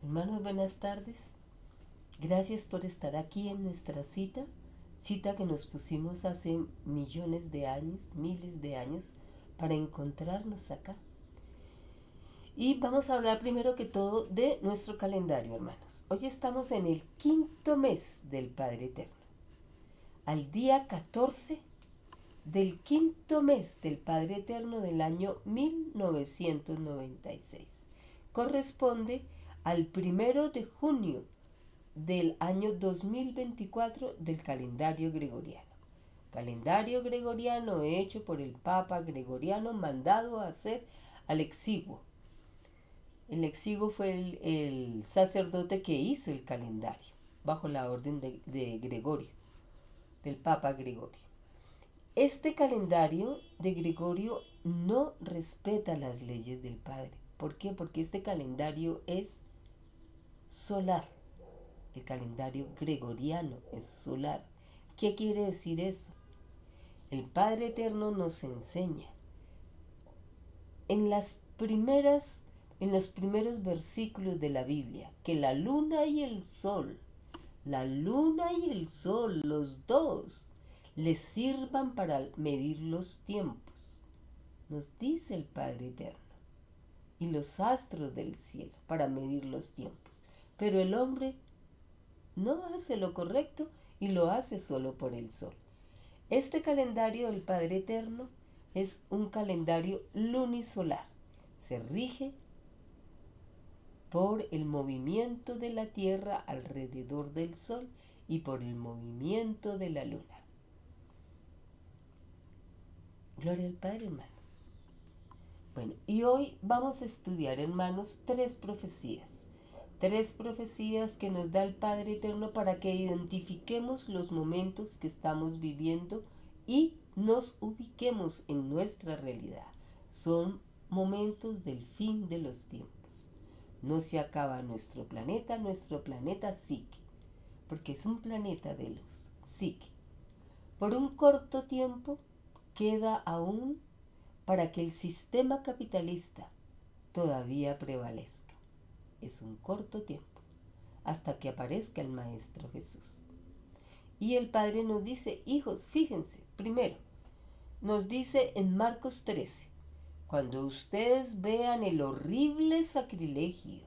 Hermanos, buenas tardes. Gracias por estar aquí en nuestra cita que nos pusimos hace millones de años, miles de años, para encontrarnos acá. Y vamos a hablar primero que todo de nuestro calendario, hermanos. Hoy estamos en el quinto mes del Padre Eterno, al día 14 del quinto mes del Padre Eterno del año 1996. Corresponde al 1 de junio del año 2024 del calendario gregoriano. Calendario gregoriano hecho por el Papa Gregoriano, mandado a hacer al exiguo. El exiguo fue el sacerdote que hizo el calendario, bajo la orden de Gregorio, del Papa Gregorio. Este calendario de Gregorio no respeta las leyes del Padre. ¿Por qué? Porque este calendario es solar. El calendario gregoriano es solar. ¿Qué quiere decir eso? El Padre Eterno nos enseña en en los primeros versículos de la Biblia, que la luna y el sol, los dos, les sirvan para medir los tiempos. Nos dice el Padre Eterno. Y los astros del cielo para medir los tiempos. Pero el hombre no hace lo correcto y lo hace solo por el sol. Este calendario del Padre Eterno es un calendario lunisolar. Se rige por el movimiento de la Tierra alrededor del Sol y por el movimiento de la Luna. Gloria al Padre, hermanos. Bueno, y hoy vamos a estudiar, hermanos, tres profecías que nos da el Padre Eterno para que identifiquemos los momentos que estamos viviendo y nos ubiquemos en nuestra realidad. Son momentos del fin de los tiempos. No se acaba nuestro planeta sigue, porque es un planeta de luz, sigue. Por un corto tiempo queda aún para que el sistema capitalista todavía prevalezca. Es un corto tiempo, hasta que aparezca el Maestro Jesús. Y el Padre nos dice, hijos, fíjense, primero, nos dice en Marcos 13, cuando ustedes vean el horrible sacrilegio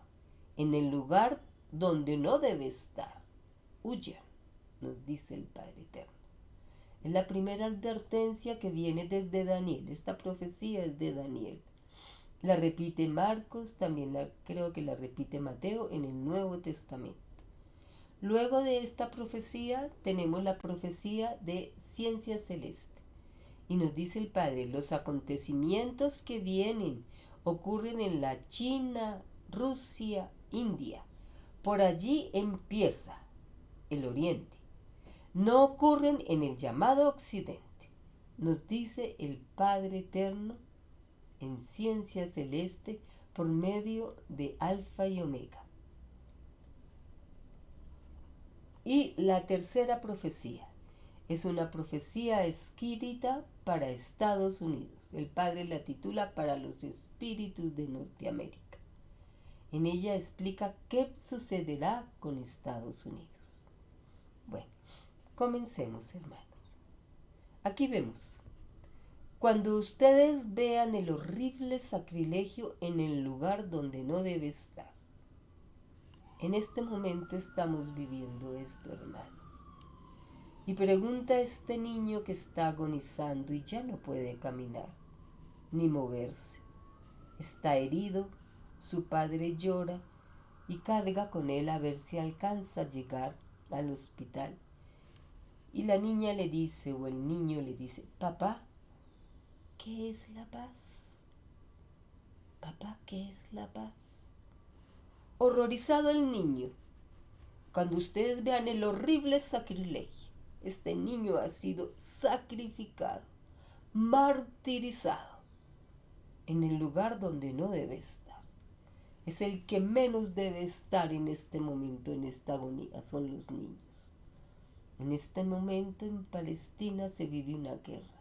en el lugar donde no debe estar, huyan, nos dice el Padre Eterno. Es la primera advertencia que viene desde Daniel, esta profecía es de Daniel. La repite Marcos, también creo que la repite Mateo en el Nuevo Testamento. Luego de esta profecía tenemos la profecía de ciencia celeste. Y nos dice el Padre, los acontecimientos que vienen ocurren en la China, Rusia, India. Por allí empieza el Oriente. No ocurren en el llamado Occidente. Nos dice el Padre Eterno en ciencia celeste por medio de Alfa y Omega. Y la tercera profecía es una profecía escrita para Estados Unidos. El Padre la titula Para los espíritus de Norteamérica. En ella explica qué sucederá con Estados Unidos. Bueno, comencemos, hermanos. Aquí vemos. Cuando ustedes vean el horrible sacrilegio en el lugar donde no debe estar. En este momento estamos viviendo esto, hermanos. Y pregunta a este niño que está agonizando y ya no puede caminar ni moverse. Está herido, su padre llora y carga con él a ver si alcanza a llegar al hospital. Y la niña le dice, o el niño le dice, papá, ¿qué es la paz? Papá, ¿qué es la paz? Horrorizado el niño. Cuando ustedes vean el horrible sacrilegio, este niño ha sido sacrificado, martirizado, en el lugar donde no debe estar. Es el que menos debe estar en este momento, en esta agonía, son los niños. En este momento en Palestina se vive una guerra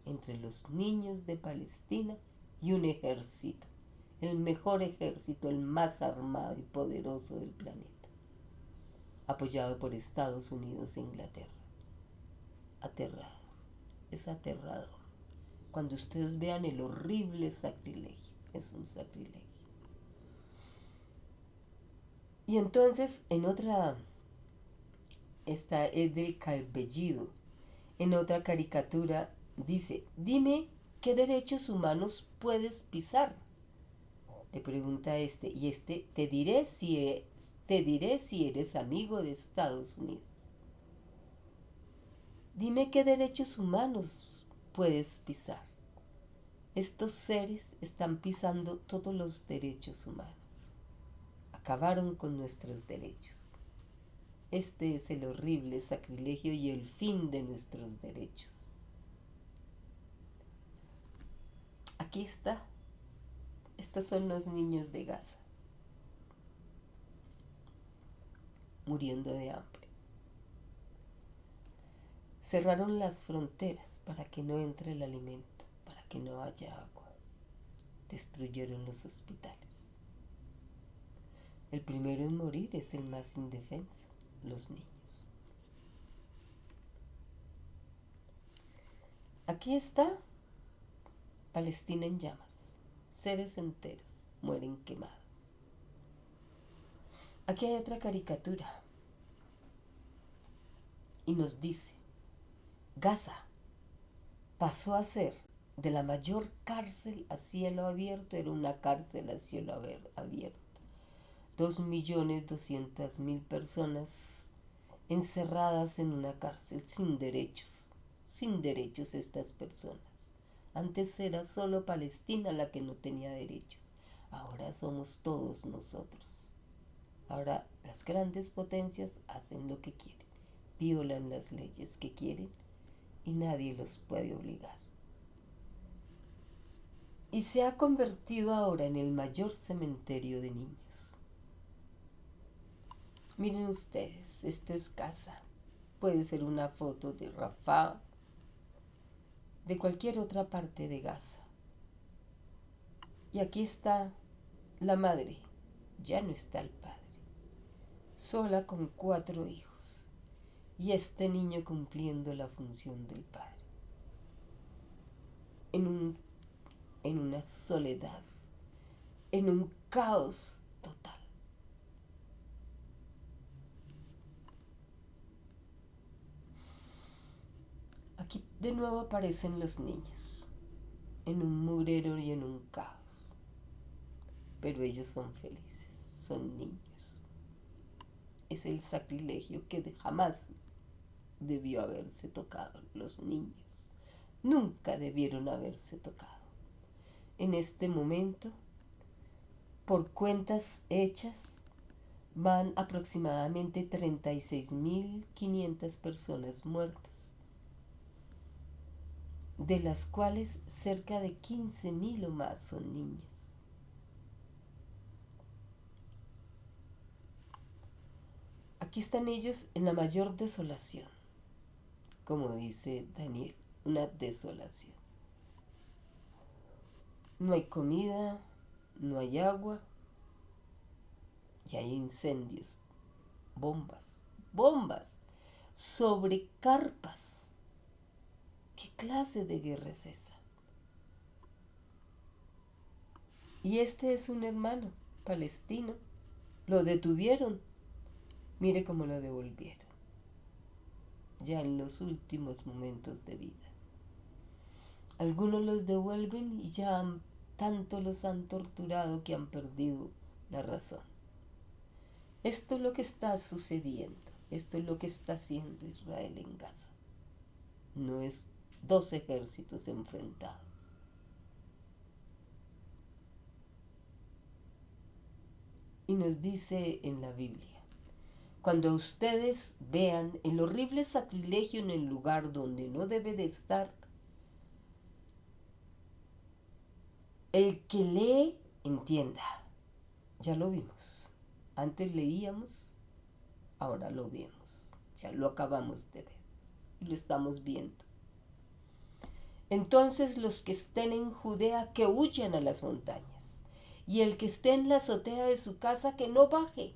entre los niños de Palestina y un ejército, el mejor ejército, el más armado y poderoso del planeta, apoyado por Estados Unidos e Inglaterra. Aterrador, es aterrador. Cuando ustedes vean el horrible sacrilegio, es un sacrilegio. Y entonces, en otra, esta es del Calvellido, en otra caricatura dice, dime qué derechos humanos puedes pisar. Le pregunta este, y este, te diré si eres amigo de Estados Unidos. Dime qué derechos humanos puedes pisar. Estos seres están pisando todos los derechos humanos. Acabaron con nuestros derechos. Este es el horrible sacrilegio y el fin de nuestros derechos. Aquí está. Estos son los niños de Gaza, muriendo de hambre. Cerraron las fronteras para que no entre el alimento, para que no haya agua. Destruyeron los hospitales. El primero en morir es el más indefenso, los niños. Aquí está Palestina en llamas. Seres enteros mueren quemados. Aquí hay otra caricatura y nos dice, Gaza pasó a ser de la mayor cárcel a cielo abierto, era una cárcel a cielo abierto. 2.200.000 personas encerradas en una cárcel sin derechos estas personas. Antes era solo Palestina la que no tenía derechos, ahora somos todos nosotros. Ahora las grandes potencias hacen lo que quieren, violan las leyes que quieren y nadie los puede obligar. Y se ha convertido ahora en el mayor cementerio de niños. Miren ustedes, esto es Gaza. Puede ser una foto de Rafah, de cualquier otra parte de Gaza. Y aquí está la madre, ya no está el padre, sola con 4 hijos, y este niño cumpliendo la función del padre. En una soledad, en un caos total. Aquí de nuevo aparecen los niños, en un murero y en un caos. Pero ellos son felices, son niños. Es el sacrilegio que jamás debió haberse tocado. Los niños nunca debieron haberse tocado. En este momento, por cuentas hechas, van aproximadamente 36.500 personas muertas, de las cuales cerca de 15.000 o más son niños. Aquí están ellos en la mayor desolación, como dice Daniel, una desolación. No hay comida, no hay agua y hay incendios, bombas sobre carpas. ¿Qué clase de guerra es esa? Y este es un hermano palestino. Lo detuvieron. Mire cómo lo devolvieron. Ya en los últimos momentos de vida. Algunos los devuelven y ya tanto los han torturado que han perdido la razón. Esto es lo que está sucediendo. Esto es lo que está haciendo Israel en Gaza. No es 2 ejércitos enfrentados. Y nos dice en la Biblia, cuando ustedes vean el horrible sacrilegio en el lugar donde no debe de estar, el que lee, entienda. Ya lo vimos. Antes leíamos, ahora lo vemos. Ya lo acabamos de ver y lo estamos viendo. Entonces los que estén en Judea, que huyan a las montañas, y el que esté en la azotea de su casa que no baje,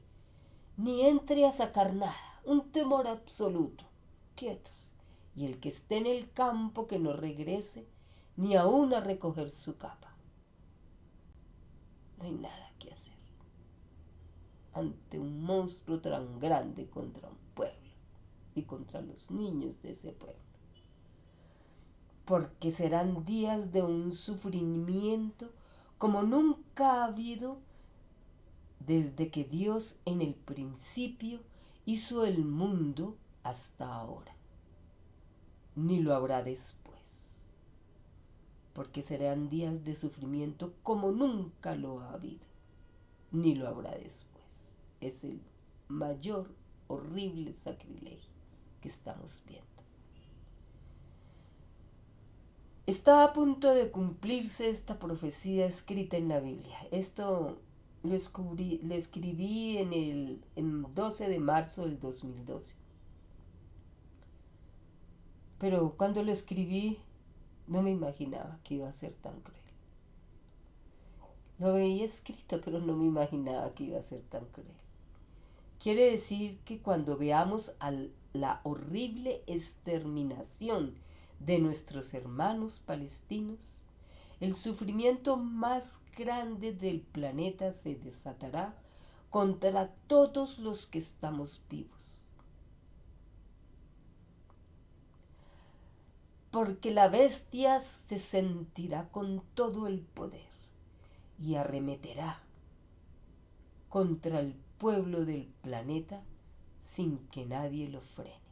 ni entre a sacar nada, un temor absoluto, quietos, y el que esté en el campo que no regrese, ni aún a recoger su capa. No hay nada que hacer ante un monstruo tan grande contra un pueblo y contra los niños de ese pueblo. Porque serán días de un sufrimiento como nunca ha habido desde que Dios en el principio hizo el mundo hasta ahora. Ni lo habrá después. Porque serán días de sufrimiento como nunca lo ha habido. Ni lo habrá después. Es el mayor, horrible sacrilegio que estamos viendo. Está a punto de cumplirse esta profecía escrita en la Biblia. Esto lo escribí en 12 de marzo del 2012. Pero cuando lo escribí no me imaginaba que iba a ser tan cruel. Lo veía escrito, pero no me imaginaba que iba a ser tan cruel. Quiere decir que cuando veamos la horrible exterminación de nuestros hermanos palestinos, el sufrimiento más grande del planeta se desatará contra todos los que estamos vivos. Porque la bestia se sentirá con todo el poder y arremeterá contra el pueblo del planeta sin que nadie lo frene.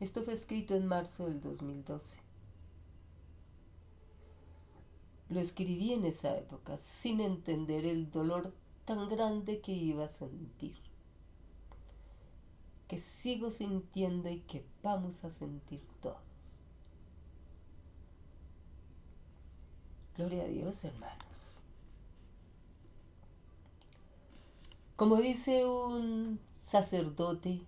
Esto fue escrito en marzo del 2012. Lo escribí en esa época sin entender el dolor tan grande que iba a sentir, que sigo sintiendo y que vamos a sentir todos. Gloria a Dios, hermanos. Como dice un sacerdote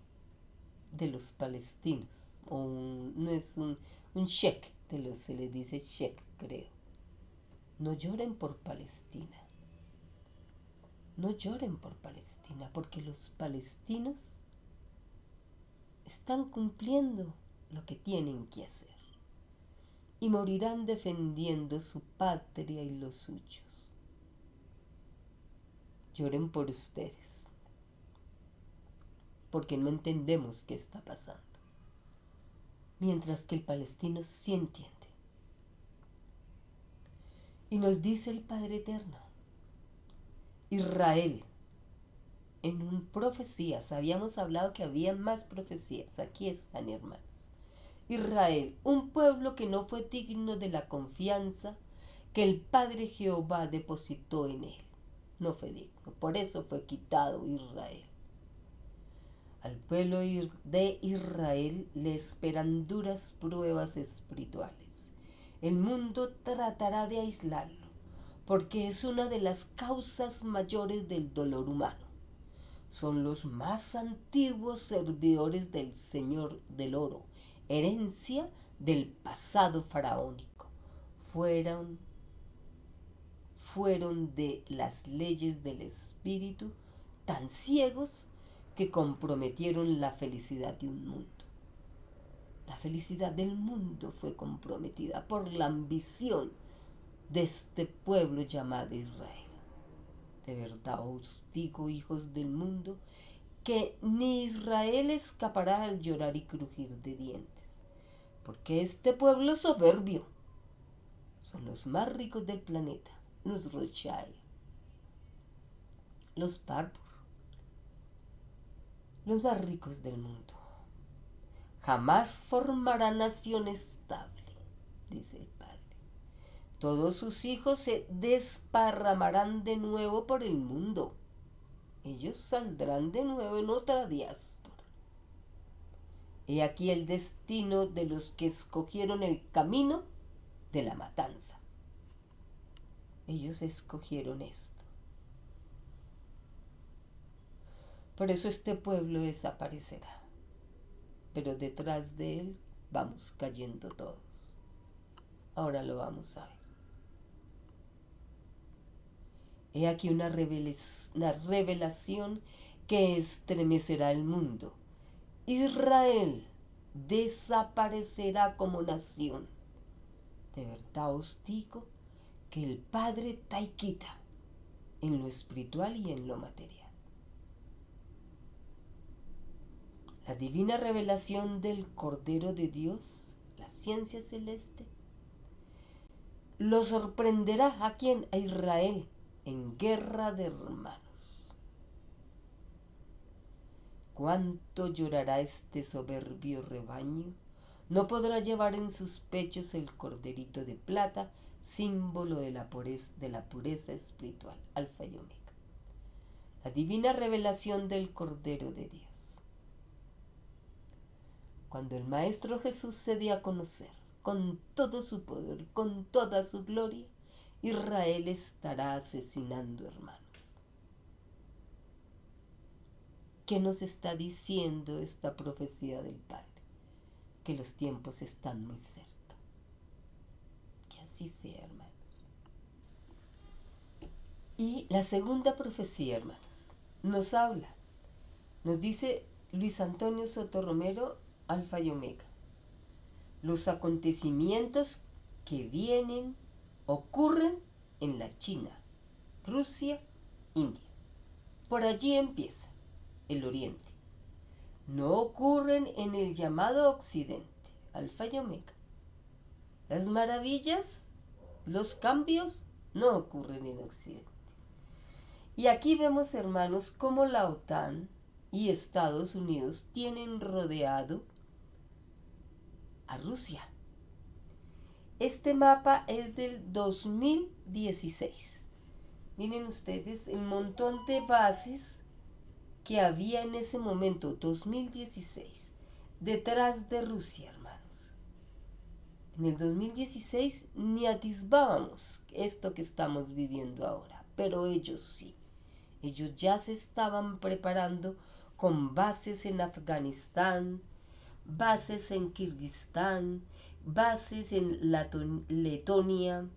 de los palestinos, no es un sheik, se les dice sheik, creo. No lloren por Palestina. No lloren por Palestina, porque los palestinos están cumpliendo lo que tienen que hacer y morirán defendiendo su patria y los suyos. Lloren por ustedes, porque no entendemos qué está pasando, mientras que el palestino sí entiende. Y nos dice el Padre Eterno, Israel, en profecías, habíamos hablado que había más profecías, aquí están, hermanos. Israel, un pueblo que no fue digno de la confianza que el Padre Jehová depositó en él. No fue digno, por eso fue quitado Israel. Al pueblo de Israel le esperan duras pruebas espirituales. El mundo tratará de aislarlo, porque es una de las causas mayores del dolor humano. Son los más antiguos servidores del Señor del oro, herencia del pasado faraónico. Fueron de las leyes del espíritu tan ciegos que comprometieron la felicidad de un mundo. La felicidad del mundo fue comprometida por la ambición de este pueblo llamado Israel. De verdad os digo, hijos del mundo, que ni Israel escapará al llorar y crujir de dientes, porque este pueblo soberbio son los más ricos del planeta, los Rothschild, los Barbour, los más ricos del mundo. Jamás formará nación estable, dice el Padre. Todos sus hijos se desparramarán de nuevo por el mundo. Ellos saldrán de nuevo en otra diáspora. He aquí el destino de los que escogieron el camino de la matanza. Ellos escogieron esto. Por eso este pueblo desaparecerá. Pero detrás de él vamos cayendo todos. Ahora lo vamos a ver. He aquí una revelación que estremecerá el mundo. Israel desaparecerá como nación. De verdad os digo que el Padre Taikita en lo espiritual y en lo material. La divina revelación del Cordero de Dios, la ciencia celeste, lo sorprenderá a quien, a Israel, en guerra de hermanos. Cuánto llorará este soberbio rebaño. No podrá llevar en sus pechos el corderito de plata, símbolo de la pureza espiritual, Alfa y Omega. La divina revelación del Cordero de Dios. Cuando el Maestro Jesús se dio a conocer con todo su poder, con toda su gloria, Israel estará asesinando hermanos. ¿Qué nos está diciendo esta profecía del Padre? Que los tiempos están muy cerca. Que así sea, hermanos. Y la segunda profecía, hermanos, nos habla, nos dice Luis Antonio Soto Romero, Alfa y Omega. Los acontecimientos que vienen ocurren en la China, Rusia, India. Por allí empieza el Oriente. No ocurren en el llamado Occidente, Alfa y Omega. Las maravillas, los cambios, no ocurren en Occidente. Y aquí vemos, hermanos, cómo la OTAN y Estados Unidos tienen rodeado a Rusia. Este mapa es del 2016. Miren ustedes el montón de bases que había en ese momento, 2016, detrás de Rusia, hermanos. En el 2016 ni atisbábamos esto que estamos viviendo ahora, pero ellos sí. Ellos ya se estaban preparando con bases en Afganistán, bases en Kirguistán, bases en Letonia,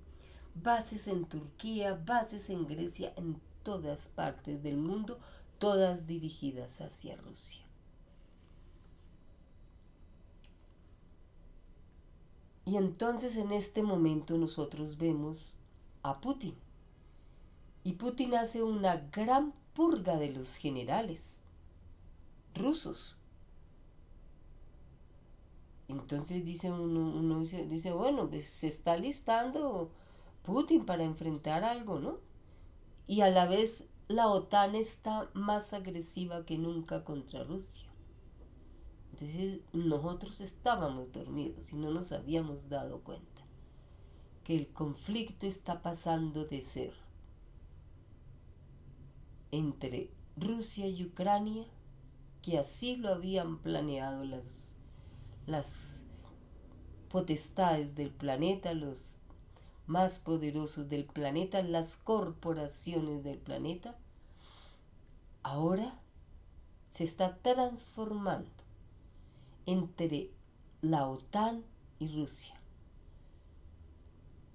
bases en Turquía, bases en Grecia, en todas partes del mundo, todas dirigidas hacia Rusia. Y entonces en este momento nosotros vemos a Putin. Y Putin hace una gran purga de los generales rusos. Entonces dice uno dice, bueno, pues se está listando Putin para enfrentar algo, ¿no? Y a la vez la OTAN está más agresiva que nunca contra Rusia. Entonces nosotros estábamos dormidos y no nos habíamos dado cuenta que el conflicto está pasando de ser entre Rusia y Ucrania, que así lo habían planeado las potestades del planeta, los más poderosos del planeta, las corporaciones del planeta, ahora se está transformando entre la OTAN y Rusia.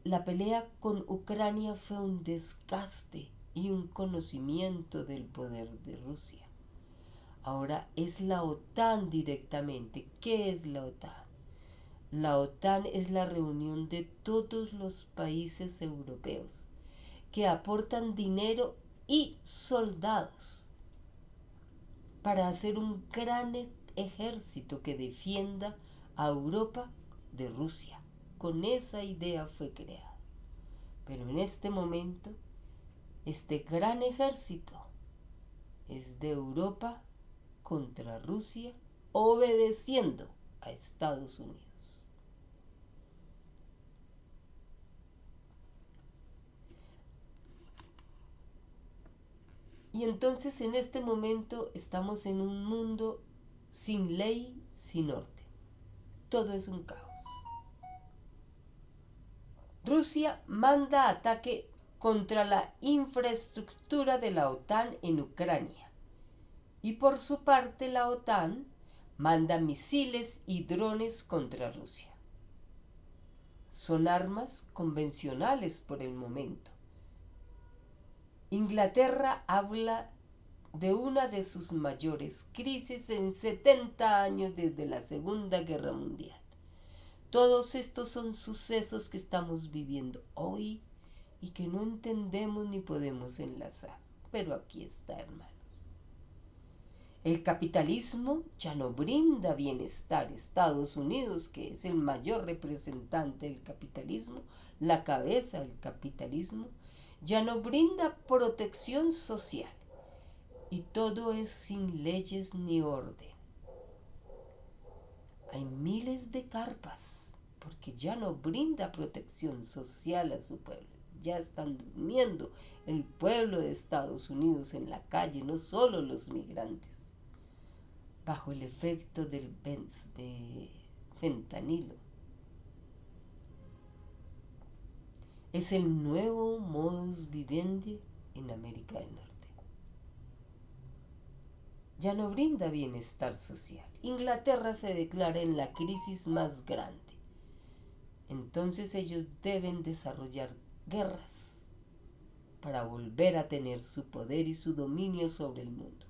La pelea con Ucrania fue un desgaste y un conocimiento del poder de Rusia. Ahora es la OTAN directamente. ¿Qué es la OTAN? La OTAN es la reunión de todos los países europeos que aportan dinero y soldados para hacer un gran ejército que defienda a Europa de Rusia. Con esa idea fue creada. Pero en este momento, este gran ejército es de Europa contra Rusia, obedeciendo a Estados Unidos. Y entonces en este momento estamos en un mundo sin ley, sin orden. Todo es un caos. Rusia manda ataque contra la infraestructura de la OTAN en Ucrania. Y por su parte la OTAN manda misiles y drones contra Rusia. Son armas convencionales por el momento. Inglaterra habla de una de sus mayores crisis en 70 años desde la Segunda Guerra Mundial. Todos estos son sucesos que estamos viviendo hoy y que no entendemos ni podemos enlazar. Pero aquí está, hermanos. El capitalismo ya no brinda bienestar. Estados Unidos, que es el mayor representante del capitalismo, la cabeza del capitalismo, ya no brinda protección social. Y todo es sin leyes ni orden. Hay miles de carpas porque ya no brinda protección social a su pueblo. Ya están durmiendo el pueblo de Estados Unidos en la calle, no solo los migrantes, bajo el efecto del fentanilo. Es el nuevo modus vivendi en América del Norte. Ya no brinda bienestar social. Inglaterra se declara en la crisis más grande. Entonces ellos deben desarrollar guerras para volver a tener su poder y su dominio sobre el mundo.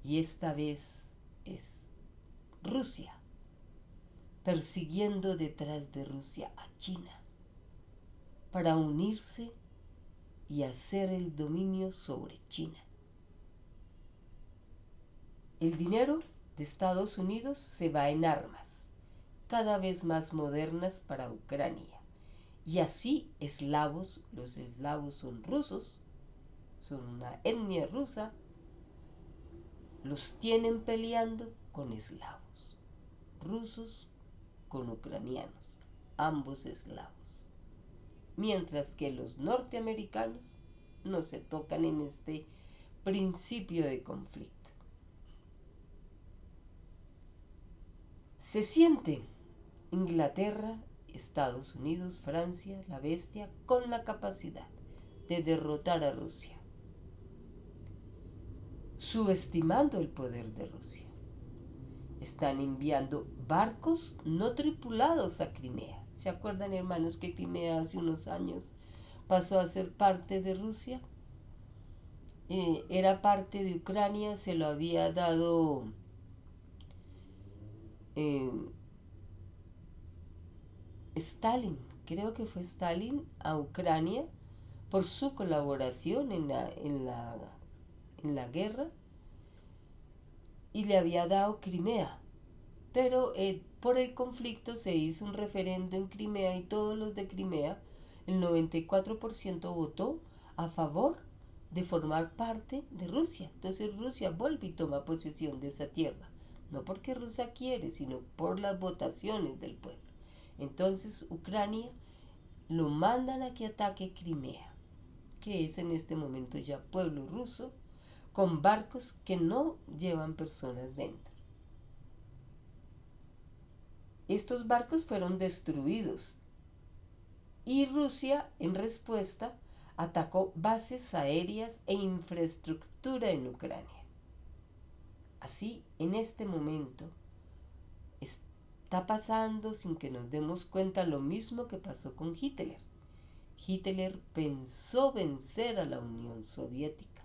Y esta vez es Rusia, persiguiendo detrás de Rusia a China para unirse y hacer el dominio sobre China. El dinero de Estados Unidos se va en armas, cada vez más modernas para Ucrania. Y así eslavos, los eslavos son rusos, son una etnia rusa, los tienen peleando con eslavos, rusos con ucranianos, ambos eslavos. Mientras que los norteamericanos no se tocan en este principio de conflicto. Se siente Inglaterra, Estados Unidos, Francia, la bestia, con la capacidad de derrotar a Rusia, subestimando el poder de Rusia. Están enviando barcos no tripulados a Crimea. ¿Se acuerdan, hermanos, que Crimea hace unos años pasó a ser parte de Rusia? Era parte de Ucrania, se lo había dado Stalin, creo que fue Stalin, a Ucrania por su colaboración en la guerra, y le había dado Crimea. Pero por el conflicto se hizo un referendo en Crimea y todos los de Crimea, el 94% votó a favor de formar parte de Rusia. Entonces Rusia vuelve y toma posesión de esa tierra. No porque Rusia quiere, sino por las votaciones del pueblo. Entonces Ucrania lo mandan a que ataque Crimea, que es en este momento ya pueblo ruso, con barcos que no llevan personas dentro. Estos barcos fueron destruidos y Rusia, en respuesta, atacó bases aéreas e infraestructura en Ucrania. Así, en este momento, está pasando sin que nos demos cuenta lo mismo que pasó con Hitler. Hitler pensó vencer a la Unión Soviética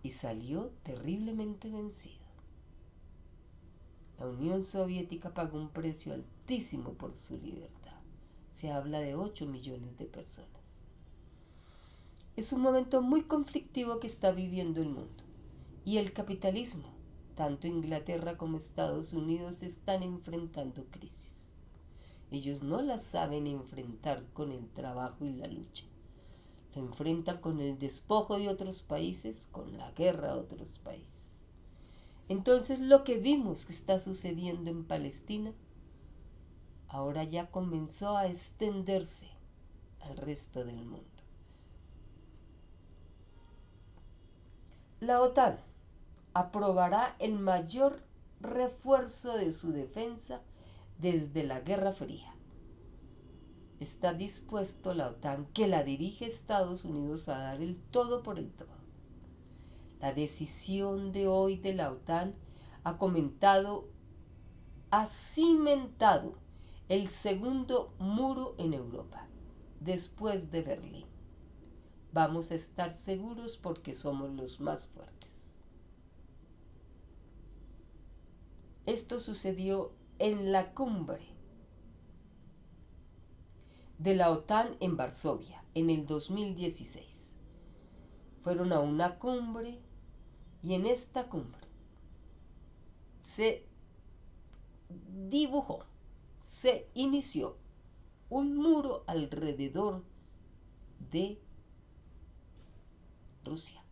y salió terriblemente vencido. La Unión Soviética pagó un precio altísimo por su libertad. Se habla de 8 millones de personas. Es un momento muy conflictivo que está viviendo el mundo. Y el capitalismo, tanto Inglaterra como Estados Unidos, están enfrentando crisis. Ellos no las saben enfrentar con el trabajo y la lucha. Lo enfrentan con el despojo de otros países, con la guerra a otros países. Entonces lo que vimos que está sucediendo en Palestina, ahora ya comenzó a extenderse al resto del mundo. La OTAN aprobará el mayor refuerzo de su defensa desde la Guerra Fría. Está dispuesto la OTAN, que la dirige Estados Unidos, a dar el todo por el todo. La decisión de hoy de la OTAN ha cimentado el segundo muro en Europa. después de Berlín. Vamos a estar seguros porque somos los más fuertes. Esto sucedió en la cumbre de la OTAN en Varsovia en el 2016. Fueron a una cumbre y en esta cumbre se dibujó, se inició un muro alrededor de Rusia.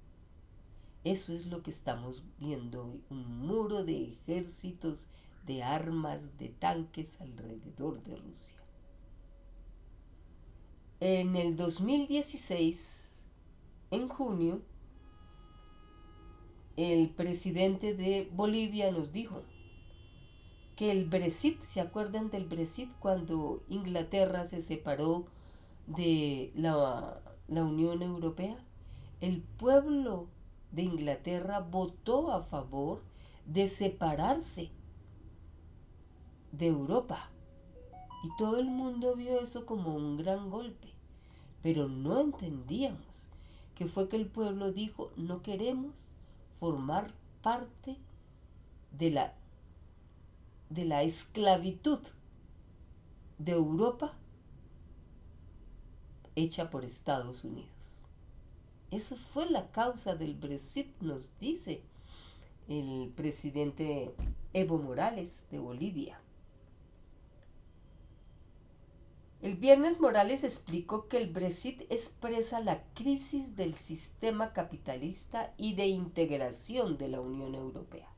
Eso es lo que estamos viendo hoy, un muro de ejércitos, de armas, de tanques alrededor de Rusia. En el 2016, en junio, el presidente de Bolivia nos dijo que el Brexit, ¿se acuerdan del Brexit? Cuando Inglaterra se separó de la Unión Europea, el pueblo de Inglaterra votó a favor de separarse de Europa. Y todo el mundo vio eso como un gran golpe. Pero no entendíamos que fue que el pueblo dijo, no queremos formar parte de la esclavitud de Europa hecha por Estados Unidos. Eso fue la causa del Brexit, nos dice el presidente Evo Morales de Bolivia. El viernes Morales explicó que el Brexit expresa la crisis del sistema capitalista y de integración de la Unión Europea,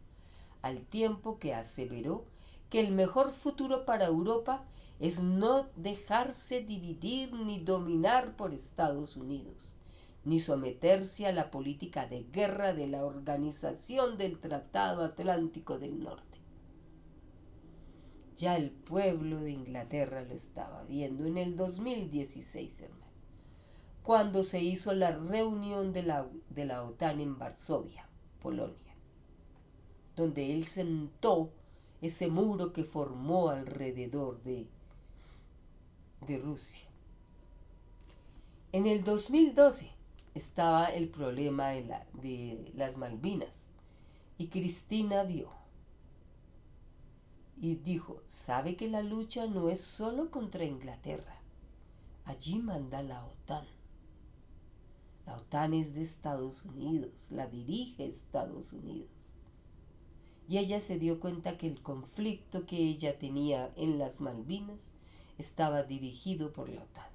al tiempo que aseveró que el mejor futuro para Europa es no dejarse dividir ni dominar por Estados Unidos, ni someterse a la política de guerra de la Organización del Tratado Atlántico del Norte. Ya el pueblo de Inglaterra lo estaba viendo en el 2016, hermano, cuando se hizo la reunión de la OTAN en Varsovia, Polonia, donde él sentó ese muro que formó alrededor de Rusia. En el 2012 estaba el problema de las Malvinas y Cristina vio y dijo, sabe que la lucha no es solo contra Inglaterra, allí manda la OTAN. La OTAN es de Estados Unidos, la dirige Estados Unidos. Y ella se dio cuenta que el conflicto que ella tenía en las Malvinas estaba dirigido por la OTAN.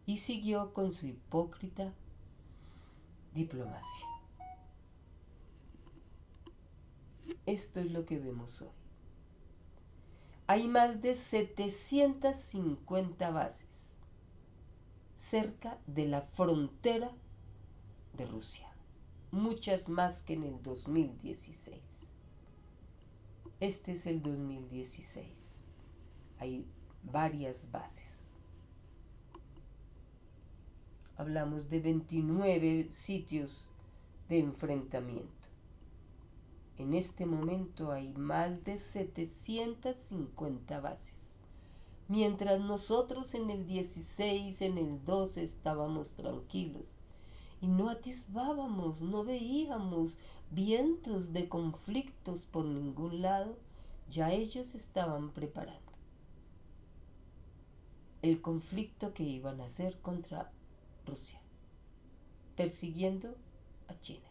Y siguió con su hipócrita diplomacia. Esto es lo que vemos hoy. Hay más de 750 bases cerca de la frontera de Rusia, muchas más que en el 2016. Este es el 2016. Hay varias bases. Hablamos de 29 sitios de enfrentamiento. En este momento hay más de 750 bases. Mientras nosotros en el 16, en el 12 estábamos tranquilos y no atisbábamos, no veíamos vientos de conflictos por ningún lado, ya ellos estaban preparando el conflicto que iban a hacer contra Rusia, persiguiendo a China.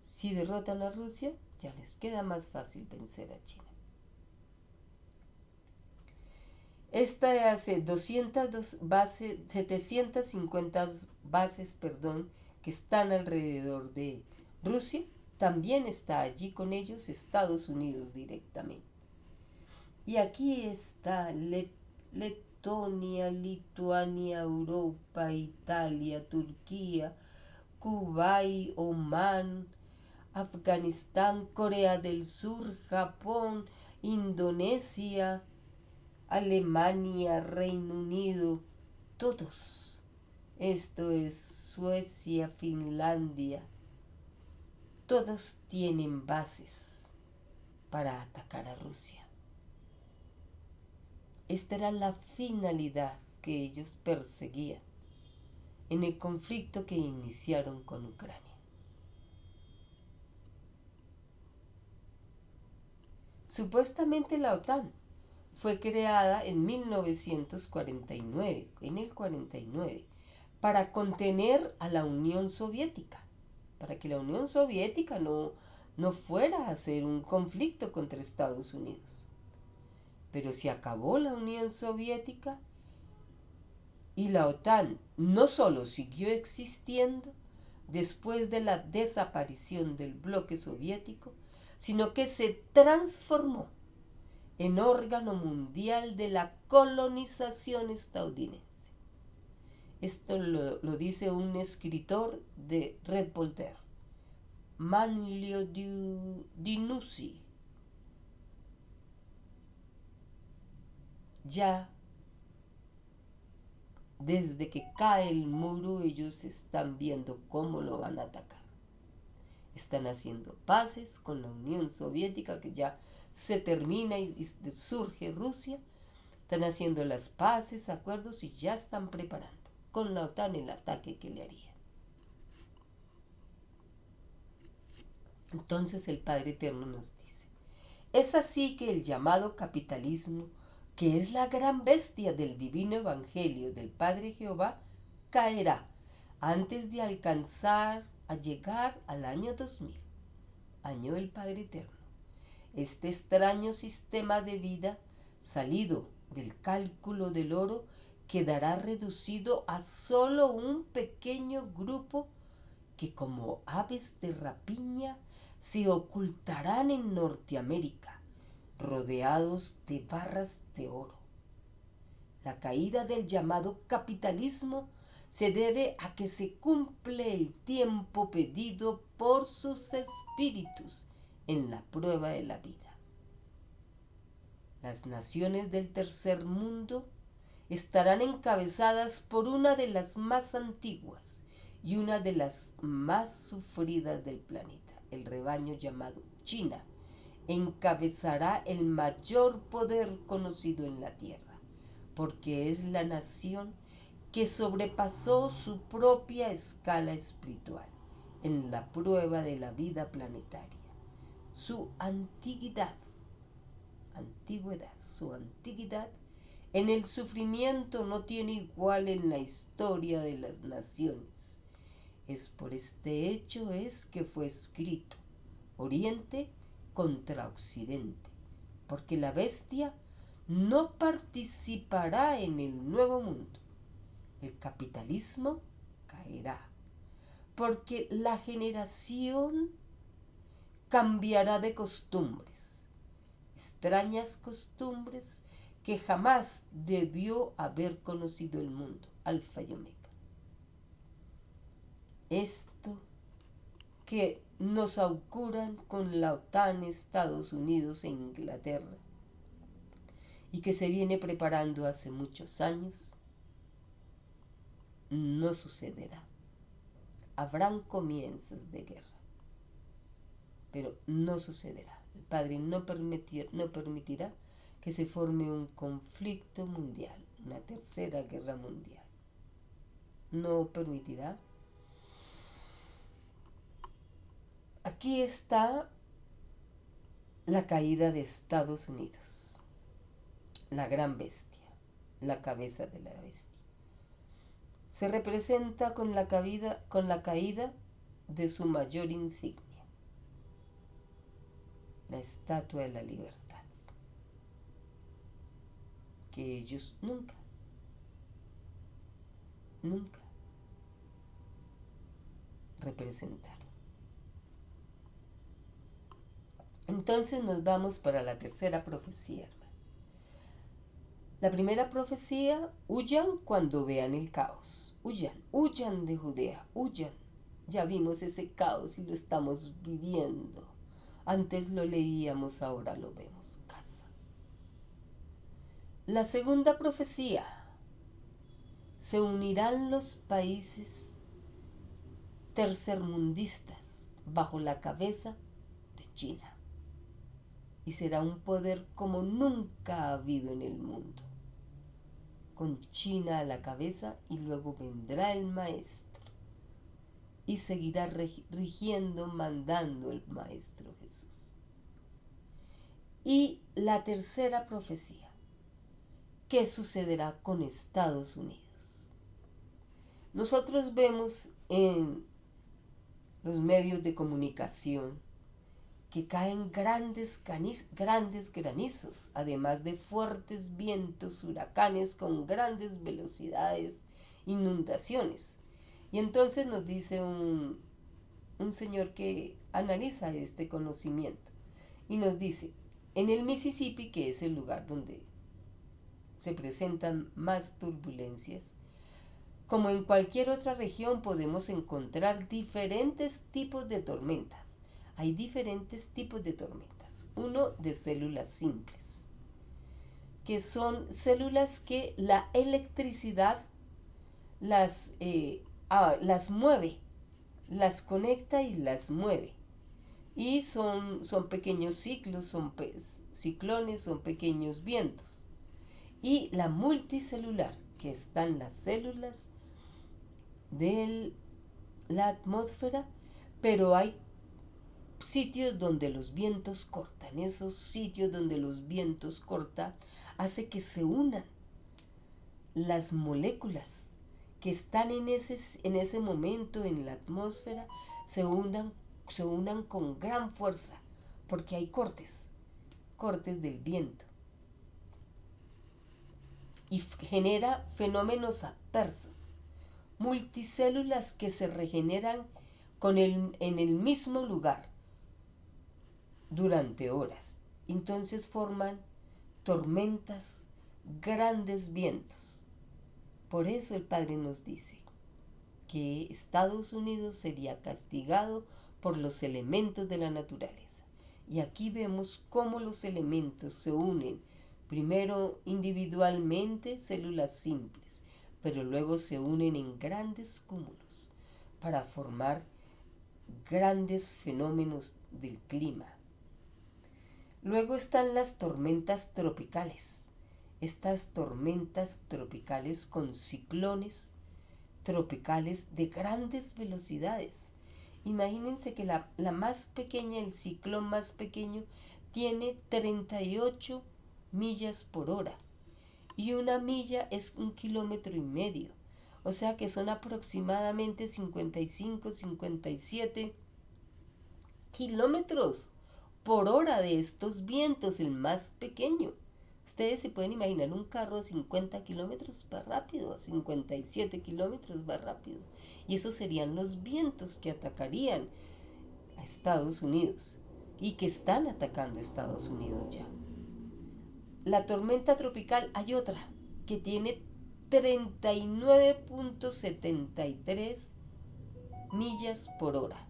Si derrotan a Rusia, ya les queda más fácil vencer a China. Esta hace 750 bases, que están alrededor de Rusia. También está allí con ellos Estados Unidos directamente. Y aquí está Letonia, Lituania, Europa, Italia, Turquía, Kuwait, Omán, Afganistán, Corea del Sur, Japón, Indonesia, Alemania, Reino Unido, todos. Esto es Suecia, Finlandia. Todos tienen bases para atacar a Rusia. Esta era la finalidad que ellos perseguían en el conflicto que iniciaron con Ucrania. Supuestamente la OTAN fue creada en 1949, en el 49, para contener a la Unión Soviética, para que la Unión Soviética no fuera a hacer un conflicto contra Estados Unidos. Pero se acabó la Unión Soviética y la OTAN no solo siguió existiendo después de la desaparición del bloque soviético, sino que se transformó en órgano mundial de la colonización estadounidense. Esto lo dice un escritor de Red Voltaire, Manlio Dinucci. Ya desde que cae el muro ellos están viendo cómo lo van a atacar. Están haciendo paces con la Unión Soviética, que ya se termina y surge Rusia. Están haciendo las paces, acuerdos, y ya están preparando con la OTAN el ataque que le haría. Entonces el Padre Eterno nos dice, es así que el llamado capitalismo, que es la gran bestia del divino evangelio del Padre Jehová, caerá antes de alcanzar a llegar al año 2000, año del Padre Eterno. Este extraño sistema de vida, salido del cálculo del oro, quedará reducido a solo un pequeño grupo que como aves de rapiña se ocultarán en Norteamérica, rodeados de barras de oro. La caída del llamado capitalismo se debe a que se cumple el tiempo pedido por sus espíritus en la prueba de la vida. Las naciones del tercer mundo estarán encabezadas por una de las más antiguas y una de las más sufridas del planeta, el rebaño llamado China. Encabezará el mayor poder conocido en la tierra, porque es la nación que sobrepasó su propia escala espiritual en la prueba de la vida planetaria. Su antigüedad en el sufrimiento no tiene igual en la historia de las naciones. Es por este hecho es que fue escrito Oriente contra Occidente, porque la bestia no participará en el nuevo mundo. El capitalismo caerá, porque la generación cambiará de costumbres, extrañas costumbres que jamás debió haber conocido el mundo, Alfa y Omega. Esto que nos auguran con la OTAN, Estados Unidos e Inglaterra, y que se viene preparando hace muchos años, no sucederá. Habrán comienzos de guerra, pero no sucederá. El Padre no permitirá que se forme un conflicto mundial, una tercera guerra mundial. No permitirá. Aquí está la caída de Estados Unidos, la gran bestia, la cabeza de la bestia. Se representa con la caída de su mayor insignia, la Estatua de la Libertad, que ellos nunca representaron. Entonces nos vamos para la tercera profecía, hermanos. La primera profecía, huyan cuando vean el caos. Huyan de Judea, huyan. Ya vimos ese caos y lo estamos viviendo. Antes lo leíamos, ahora lo vemos. Casa. La segunda profecía, se unirán los países tercermundistas bajo la cabeza de China. Y será un poder como nunca ha habido en el mundo. con China a la cabeza, y luego vendrá el Maestro y seguirá rigiendo, mandando el Maestro Jesús. Y la tercera profecía, ¿qué sucederá con Estados Unidos? Nosotros vemos en los medios de comunicación que caen grandes granizos, además de fuertes vientos, huracanes con grandes velocidades, inundaciones. Y entonces nos dice un señor que analiza este conocimiento y nos dice, en el Mississippi, que es el lugar donde se presentan más turbulencias, como en cualquier otra región podemos encontrar diferentes tipos de tormentas. Hay diferentes tipos de tormentas. Uno de células simples, que son células que la electricidad las mueve, las conecta y las mueve. Y son pequeños ciclos, son ciclones, son pequeños vientos. Y la multicelular, que están las células de la atmósfera, pero hay sitios donde los vientos cortan. Esos sitios donde los vientos cortan hace que se unan las moléculas que están en ese momento en la atmósfera, se unan con gran fuerza, porque hay cortes del viento. Y genera fenómenos adversos, multicélulas que se regeneran en el mismo lugar durante horas. Entonces forman tormentas, grandes vientos. Por eso el Padre nos dice que Estados Unidos sería castigado por los elementos de la naturaleza. Y aquí vemos cómo los elementos se unen, primero individualmente, células simples, pero luego se unen en grandes cúmulos para formar grandes fenómenos del clima. Luego están las tormentas tropicales. Estas tormentas tropicales con ciclones tropicales de grandes velocidades. Imagínense que la más pequeña, el ciclón más pequeño, tiene 38 millas por hora. Y una milla es 1,5 kilómetros. O sea que son aproximadamente 55, 57 kilómetros por hora de estos vientos, el más pequeño. Ustedes se pueden imaginar un carro a 50 kilómetros, va rápido, a 57 kilómetros va rápido. Y esos serían los vientos que atacarían a Estados Unidos y que están atacando a Estados Unidos ya. La tormenta tropical, hay otra que tiene 39.73 millas por hora.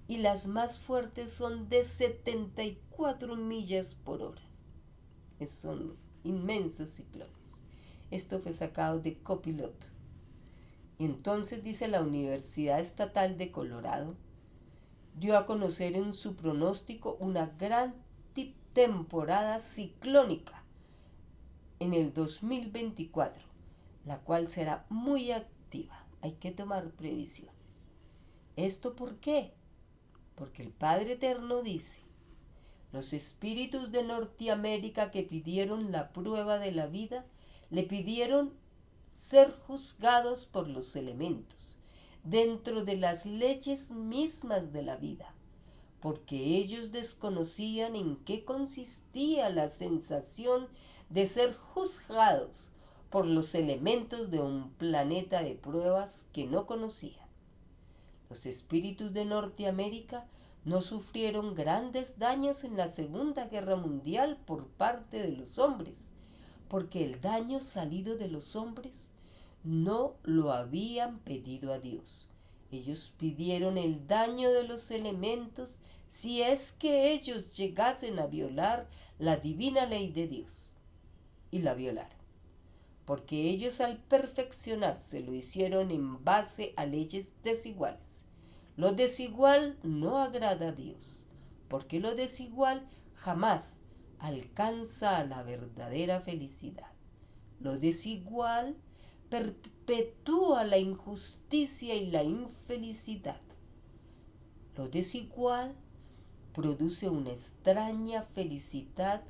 Y las más fuertes son de 74 millas por hora. Son inmensos ciclones. Esto fue sacado de Copilot. Entonces dice la Universidad Estatal de Colorado, dio a conocer en su pronóstico una gran temporada ciclónica en el 2024, la cual será muy activa. Hay que tomar previsiones. ¿Esto por qué? Porque el Padre Eterno dice, los espíritus de Norteamérica que pidieron la prueba de la vida, le pidieron ser juzgados por los elementos, dentro de las leyes mismas de la vida, porque ellos desconocían en qué consistía la sensación de ser juzgados por los elementos de un planeta de pruebas que no conocían. Los espíritus de Norteamérica no sufrieron grandes daños en la Segunda Guerra Mundial por parte de los hombres, porque el daño salido de los hombres no lo habían pedido a Dios. Ellos pidieron el daño de los elementos si es que ellos llegasen a violar la divina ley de Dios. Y la violaron. Porque ellos al perfeccionarse lo hicieron en base a leyes desiguales. Lo desigual no agrada a Dios, porque lo desigual jamás alcanza a la verdadera felicidad. Lo desigual perpetúa la injusticia y la infelicidad. Lo desigual produce una extraña felicidad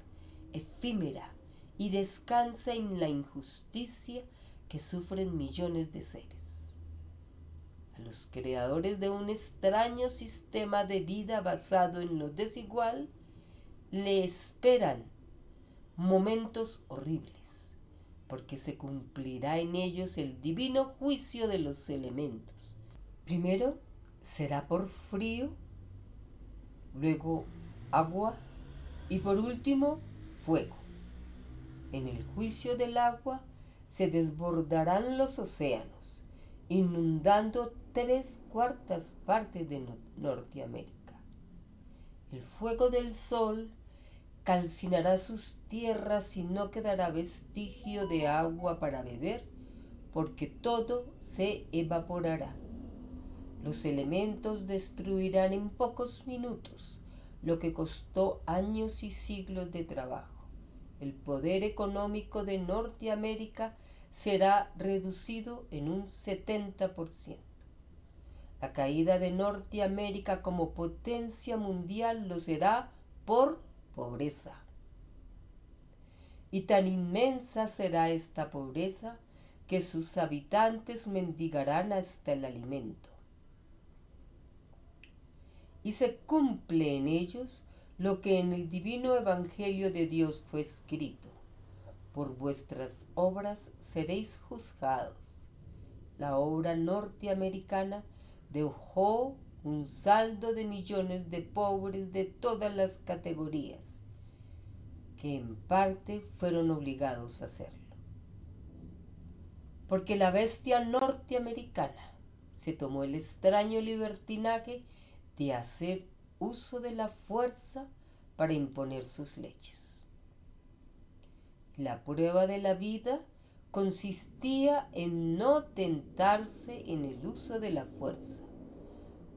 efímera y descansa en la injusticia que sufren millones de seres. A los creadores de un extraño sistema de vida basado en lo desigual le esperan momentos horribles, porque se cumplirá en ellos el divino juicio de los elementos. Primero será por frío, luego agua y por último fuego. En el juicio del agua se desbordarán los océanos, inundando 3/4 partes de Norteamérica. El fuego del sol calcinará sus tierras y no quedará vestigio de agua para beber, porque todo se evaporará. Los elementos destruirán en pocos minutos lo que costó años y siglos de trabajo. El poder económico de Norteamérica será reducido en un 70%. La caída de Norteamérica como potencia mundial lo será por pobreza. Y tan inmensa será esta pobreza que sus habitantes mendigarán hasta el alimento. Y se cumple en ellos lo que en el divino Evangelio de Dios fue escrito: por vuestras obras seréis juzgados. La obra norteamericana dejó un saldo de millones de pobres de todas las categorías, que en parte fueron obligados a hacerlo. Porque la bestia norteamericana se tomó el extraño libertinaje de hacer uso de la fuerza para imponer sus leyes. La prueba de la vida consistía en no tentarse en el uso de la fuerza,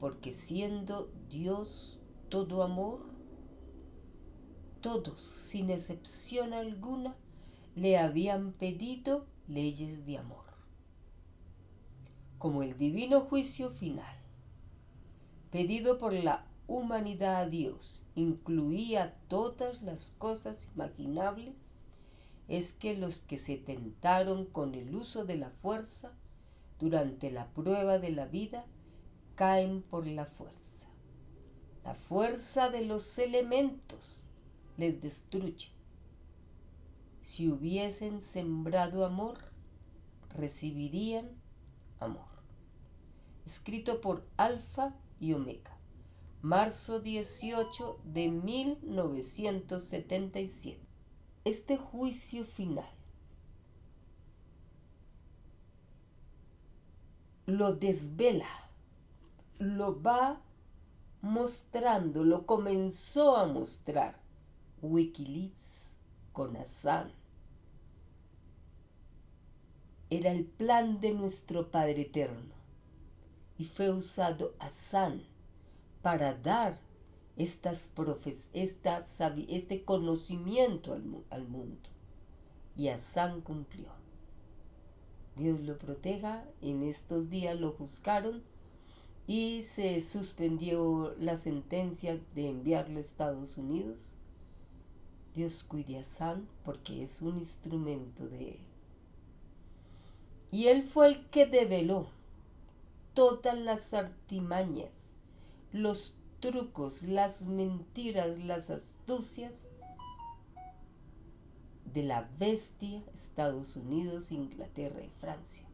porque siendo Dios todo amor, todos, sin excepción alguna, le habían pedido leyes de amor. Como el divino juicio final, pedido por la humanidad a Dios, incluía todas las cosas imaginables, es que los que se tentaron con el uso de la fuerza durante la prueba de la vida caen por la fuerza. La fuerza de los elementos les destruye. Si hubiesen sembrado amor, recibirían amor. Escrito por Alfa y Omega, marzo 18 de 1977. Este juicio final lo desvela, lo va mostrando, lo comenzó a mostrar Wikileaks con Assange. Era el plan de nuestro Padre Eterno y fue usado Assange para dar este conocimiento al mundo. Y Assange cumplió. Dios lo proteja. En estos días lo juzgaron y se suspendió la sentencia de enviarlo a Estados Unidos. Dios cuide a Assange porque es un instrumento de él. Y él fue el que develó todas las artimañas, los trucos, las mentiras, las astucias de la bestia Estados Unidos, Inglaterra y Francia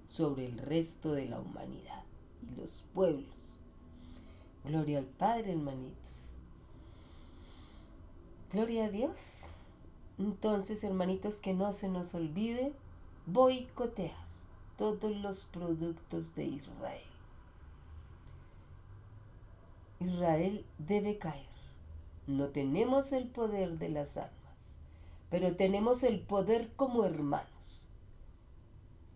sobre el resto de la humanidad y los pueblos. Gloria al Padre, hermanitos. Gloria a Dios. Entonces, hermanitos, que no se nos olvide boicotear todos los productos de Israel. Israel debe caer. No tenemos el poder de las armas, pero tenemos el poder como hermanos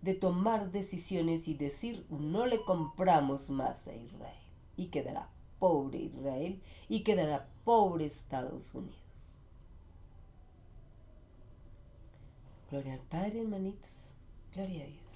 de tomar decisiones y decir: no le compramos más a Israel, y quedará pobre Israel y quedará pobre Estados Unidos. Gloria al Padre, hermanitos. Gloria a Dios.